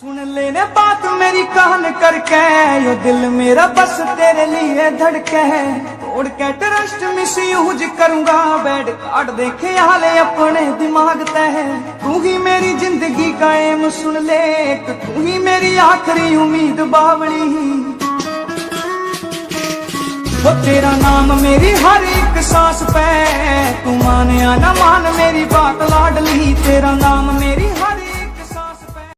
सुन लेने बात मेरी कान करके, यो दिल मेरा बस तेरे लिए धड़के है। तोड़ के ट्रस्ट मिस यूज करूंगा, बेड कार्ड देखे हाले अपने दिमाग तय है। तू ही मेरी जिंदगी का एम सुन ले, तू ही मेरी आखिरी उम्मीद बावली। वो तेरा नाम मेरी हर एक सांस पे, तू मान या ना मान मेरी बात लाडली। तेरा नाम मेरी हर